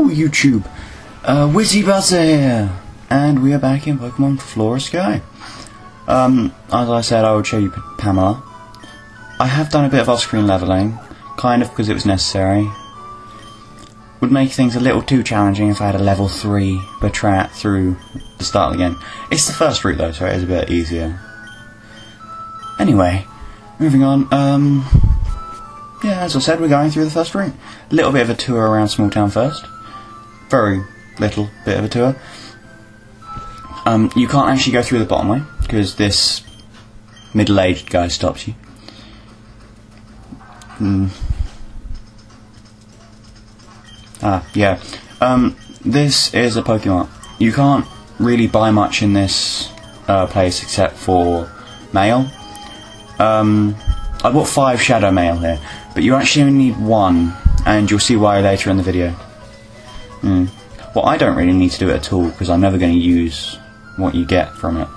Hello YouTube, WittyButter here, and we are back in Pokemon Flora Sky. As I said, I would show you Pamela. I have done a bit of off-screen leveling, kind of because it was necessary. Would make things a little too challenging if I had a level 3 Patrat through the start of the game. It's the first route though, so it is a bit easier. Anyway, moving on, yeah, as I said, we're going through the first route. A little bit of a tour around Small Town first. Very little bit of a tour. You can't actually go through the bottom way, because this middle-aged guy stops you. Yeah. This is a Pokemon. You can't really buy much in this place except for mail. I bought 5 Shadow Mail here, but you actually only need 1, and you'll see why later in the video. Well, I don't really need to do it at all, because I'm never going to use what you get from it.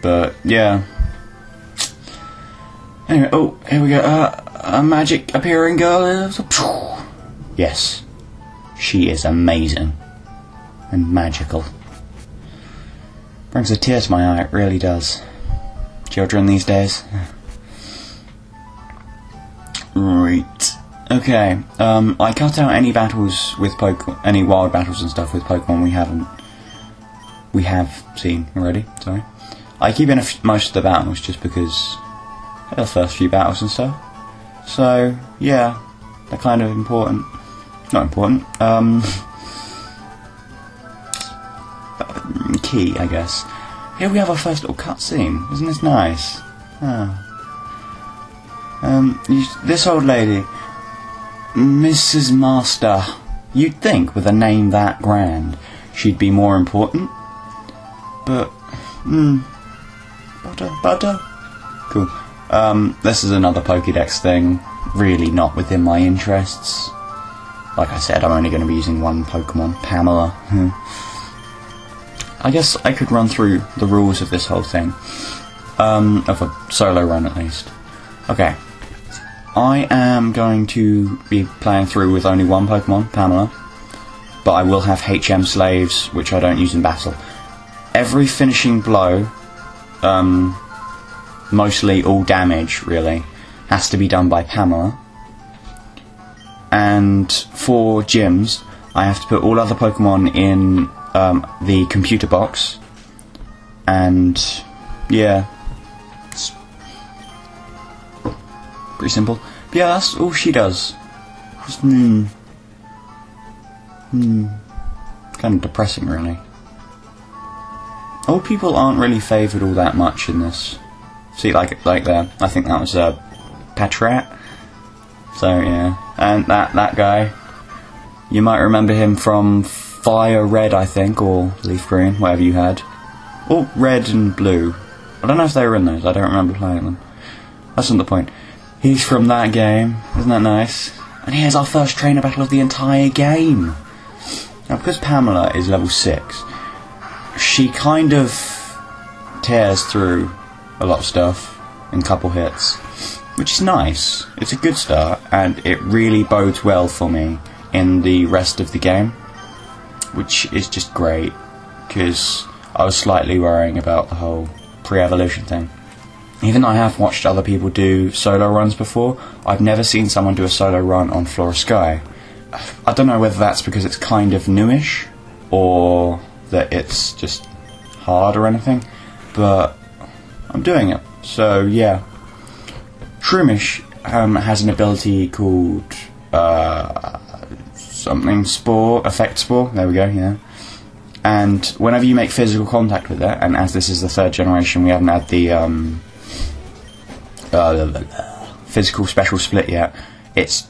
But, yeah. Anyway, oh, here we go. A magic appearing girl. Yes. She is amazing. And magical. Brings a tear to my eye, it really does. Children these days. Right. Okay. I cut out any battles with any wild battles and stuff with Pokemon we have seen already. Sorry. I keep in most of the battles just because they're the first few battles and stuff. So yeah, they're kind of important. Not important. Key, I guess. Here we have our first little cutscene. Isn't this nice? Oh. This old lady, Mrs. Master. You'd think with a name that grand, she'd be more important. But, butter. Cool. This is another Pokédex thing. Really not within my interests. Like I said, I'm only going to be using one Pokemon, Pamela. I guess I could run through the rules of this whole thing. Of a solo run at least. Okay. I am going to be playing through with only one Pokemon, Pamela. But I will have HM slaves, which I don't use in battle. Every finishing blow, mostly all damage really, has to be done by Pamela. And for gyms, I have to put all other Pokemon in the computer box. And yeah, it's pretty simple. But yeah, that's all she does. Just, kind of depressing, really. Old people aren't really favoured all that much in this. See, like there, I think that was Patrat. So yeah, and that guy, you might remember him from Fire Red, I think, or Leaf Green, whatever you had. Oh, Red and Blue. I don't know if they were in those. I don't remember playing them. That's not the point. He's from that game. Isn't that nice? And here's our first trainer battle of the entire game. Now, because Pamela is level 6, she kind of tears through a lot of stuff in a couple hits, which is nice. It's a good start, and it really bodes well for me in the rest of the game, which is just great, because I was slightly worrying about the whole pre-evolution thing. Even though I have watched other people do solo runs before, I've never seen someone do a solo run on Flora Sky. I don't know whether that's because it's kind of newish, or that it's just hard or anything, but I'm doing it, so yeah. Shroomish has an ability called something Spore, Effect Spore, there we go, yeah. And whenever you make physical contact with it, and as this is the 3rd generation, we haven't had the physical special split yet, its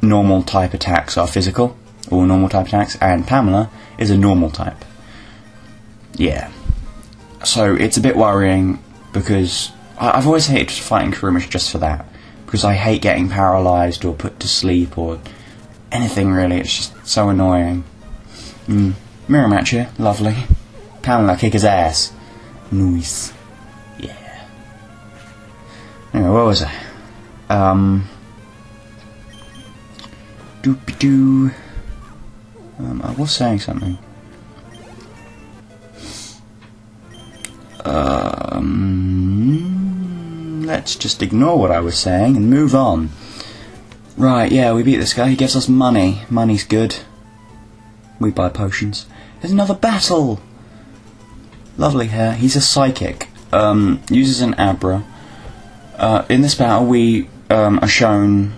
normal type attacks are physical, all normal type attacks, and Pamela is a normal type. Yeah. So it's a bit worrying, because I've always hated fighting Shroomish just for that, because I hate getting paralysed or put to sleep or anything really. It's just so annoying. Mirror match here, lovely. Pamela, kick his ass. Nice. Yeah. Anyway, what was I? Doopy-doo. I was saying something. Let's just ignore what I was saying and move on. Right, yeah, we beat this guy. He gives us money. Money's good. We buy potions. There's another battle! Lovely hair. He's a psychic. Uses an Abra. In this battle, we are shown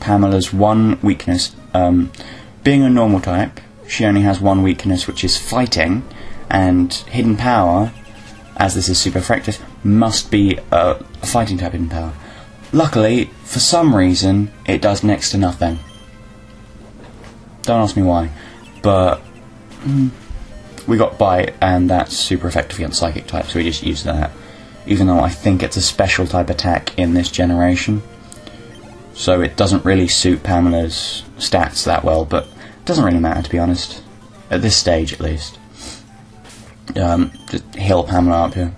Pamela's one weakness. Being a normal type, she only has one weakness, which is fighting, and hidden power, as this is super effective, must be a fighting type hidden power. Luckily, for some reason, it does next to nothing. Don't ask me why, but we got Bite, and that's super effective against psychic types, so we just use that. Even though I think it's a special type attack in this generation, so it doesn't really suit Pamela's stats that well, but it doesn't really matter, to be honest. At this stage, at least. Just heal Pamela up here.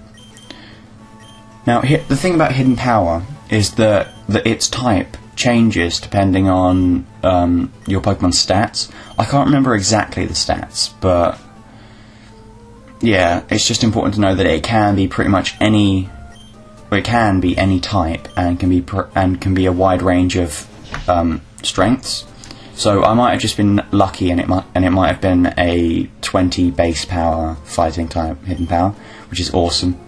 Now, the thing about hidden power is that its type changes depending on your Pokemon's stats. I can't remember exactly the stats, but yeah, it's just important to know that it can be pretty much any. Well, it can be any type and can be a wide range of strengths. So I might have just been lucky, and it might have been a 20 base power fighting type hidden power, which is awesome.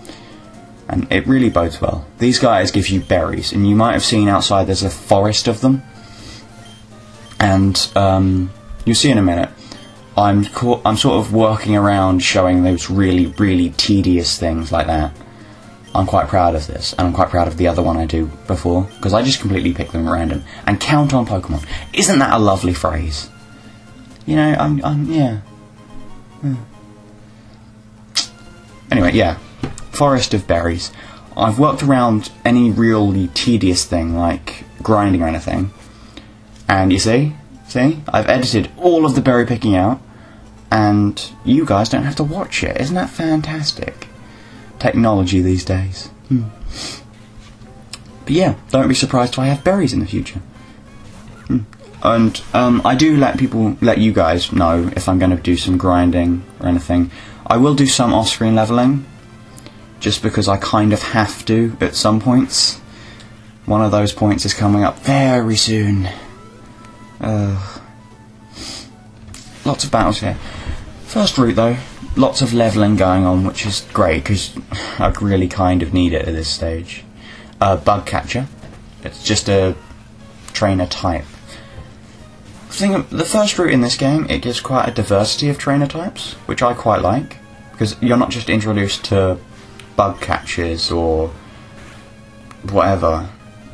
And it really bodes well. These guys give you berries, and you might have seen outside there's a forest of them. And you'll see in a minute. I'm sort of working around showing those really tedious things like that. I'm quite proud of this, and I'm quite proud of the other one I do before, because I just completely pick them at random and count on Pokemon. Isn't that a lovely phrase? You know, yeah. Anyway, yeah. Forest of berries. I've worked around any really tedious thing, like grinding or anything. And you see? I've edited all of the berry picking out, and you guys don't have to watch it. Isn't that fantastic? Technology these days. But yeah, don't be surprised if I have berries in the future. And I do let you guys know if I'm going to do some grinding or anything. I will do some off-screen leveling, just because I kind of have to at some points. One of those points is coming up very soon. Lots of battles here. First route though, lots of leveling going on, which is great, because I really kind of need it at this stage. Bug Catcher. It's just a trainer type. The first route in this game, it gives quite a diversity of trainer types, which I quite like, because you're not just introduced to bug catchers or whatever.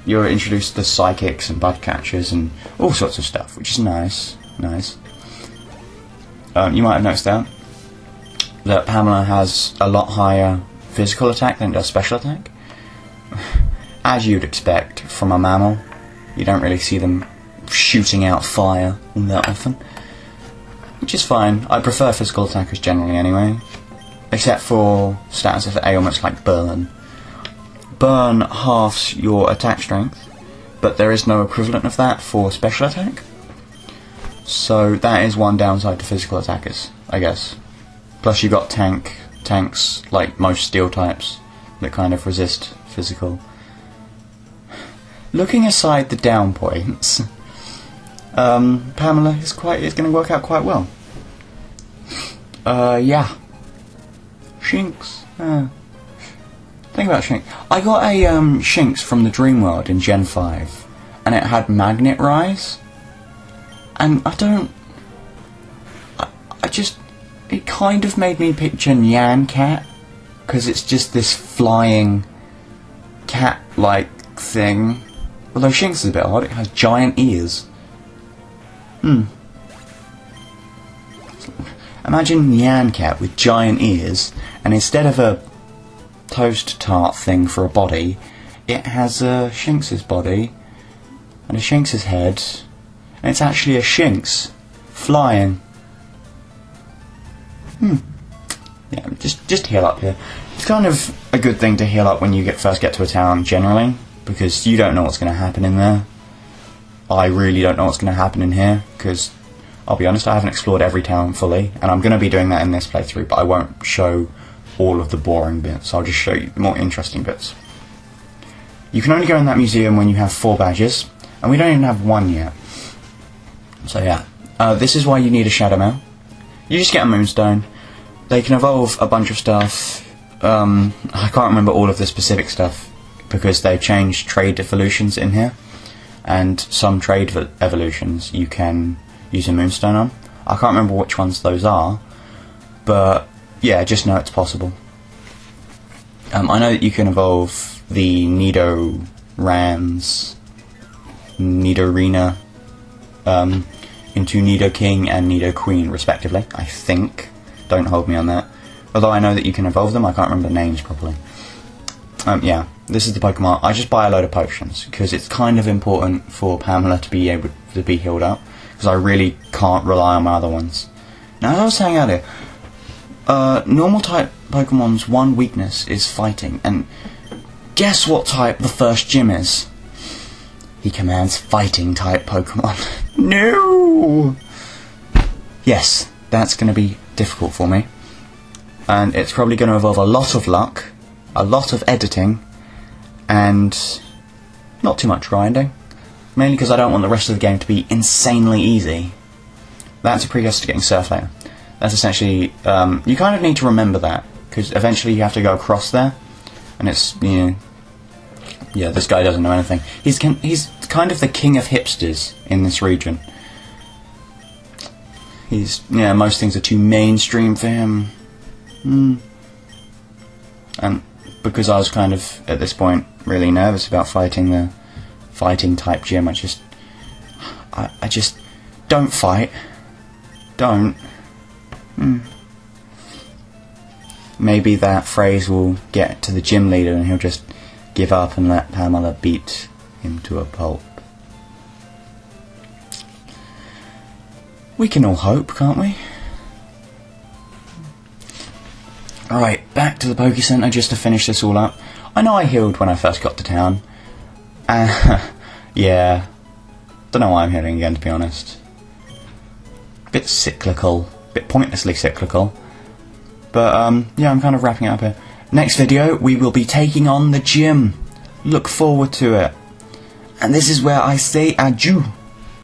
You're introduced to psychics and bug catchers and all sorts of stuff, which is nice. You might have noticed that Pamela has a lot higher physical attack than does special attack. As you'd expect from a mammal, you don't really see them shooting out fire that often, which is fine. I prefer physical attackers generally anyway, except for stats of ailments like burn. Burn halves your attack strength, but there is no equivalent of that for special attack. So that is one downside to physical attackers, I guess. Plus you got tanks like most steel types that kind of resist physical. Looking aside the down points, Pamela is going to work out quite well. Yeah. Shinx. Think about Shinx. I got a Shinx from the Dream World in Gen 5, and it had Magnet Rise, and it kind of made me picture Nyan Cat, because it's just this flying cat-like thing. Although Shinx is a bit odd, it has giant ears. Imagine Nyan Cat with giant ears, and instead of a toast tart thing for a body, it has a Shinx's body and a Shinx's head, and it's actually a Shinx flying. Yeah, just heal up here. It's kind of a good thing to heal up when you first get to a town generally, because you don't know what's going to happen in there. I really don't know what's going to happen in here, because I'll be honest, I haven't explored every town fully, and I'm going to be doing that in this playthrough, but I won't show all of the boring bits. I'll just show you the more interesting bits. You can only go in that museum when you have 4 badges, and we don't even have 1 yet. So yeah, this is why you need a Shadow Mail. You just get a Moonstone. They can evolve a bunch of stuff. I can't remember all of the specific stuff, because they've changed trade evolutions in here, and some trade evolutions you can use a Moonstone on. I can't remember which ones those are, but yeah, just know it's possible. I know that you can evolve the Nidorans, Nidorina, into Nidoking and Nidoqueen respectively, I think. Don't hold me on that. Although I know that you can evolve them, I can't remember the names properly. Yeah, this is the Pokemon. I just buy a load of potions, because it's kind of important for Pamela to be able to be healed up, because I really can't rely on my other ones. Now, as I was saying earlier, normal type Pokemon's one weakness is fighting, and guess what type the first gym is? He commands fighting type Pokemon. No! Yes, that's going to be difficult for me. And it's probably going to involve a lot of luck, a lot of editing, and not too much grinding. Mainly because I don't want the rest of the game to be insanely easy. That's a precursor to getting Surf later. That's essentially, you kind of need to remember that, because eventually you have to go across there, and it's, you know, yeah, this guy doesn't know anything. He's kind of the king of hipsters in this region. Yeah, most things are too mainstream for him. And because I was kind of, at this point, really nervous about fighting the fighting type gym, I just don't fight. Don't. Maybe that phrase will get to the gym leader and he'll just give up and let Pamela beat him to a pulp. We can all hope, can't we? Alright, back to the Poké Center just to finish this all up. I know I healed when I first got to town. Yeah. Don't know why I'm healing again, to be honest. Bit cyclical. Bit pointlessly cyclical. But, yeah, I'm kind of wrapping it up here. Next video, we will be taking on the gym. Look forward to it. And this is where I say adieu.